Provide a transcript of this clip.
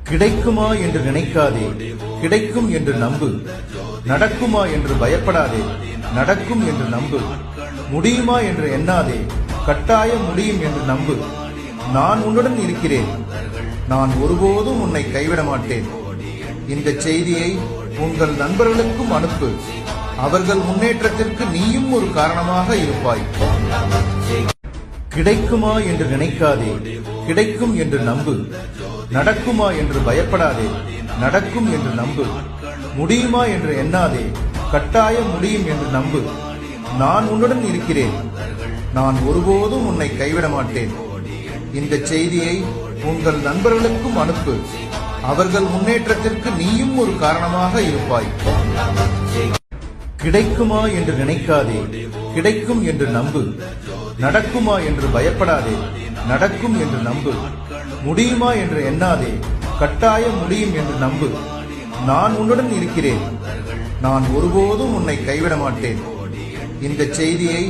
கிடைக்குமா என்று நினைக்காதே, கிடைக்கும் என்று நம்பு. நடக்குமா என்று பயப்படாதே, நடக்கும் என்று நம்பு. முடியுமா என்று எண்ணாதே, கட்டாயம் முடியும் என்று நம்பு. நான் உன்னுடன் இருக்கிறேன், நான் ஒருபோதும் உன்னை கைவிட மாட்டேன். இந்த செய்தியை உங்கள் நண்பர்களுக்கும் அனுப்பு. அவர்கள் முன்னேற்றத்திற்கு நீயும் ஒரு காரணமாக இருப்பாய். கிடைக்குமா என்று நினைக்காதே, கிடைக்கும் என்று நம்பு. நடக்குமா என்று பயப்படாதே, நடக்கும் என்று நம்பு. முடியுமா என்று எண்ணாதே, கட்டாயம் முடியும் என்று நம்பு. நான் உன்னுடன் இருக்கிறேன், நான் ஒருபோதும் உன்னை கைவிட மாட்டேன். இந்த செய்தியை உங்கள் நண்பர்களுக்கும் அனுப்பு. அவர்கள் முன்னேற்றத்திற்கு நீயும் ஒரு காரணமாக இருப்பாய். கிடைக்குமா என்று நினைக்காதே, கிடைக்கும் என்று நம்பு. நடக்குமா என்று பயப்படாதே, நடக்கும் என்று நம்பு. முடியுமா என்று எண்ணாதே, கட்டாயம் முடியும் என்று நம்பு. நான் உன்னுடன் இருக்கிறேன், நான் ஒருபோதும் உன்னை கைவிட மாட்டேன். இந்த செய்தியை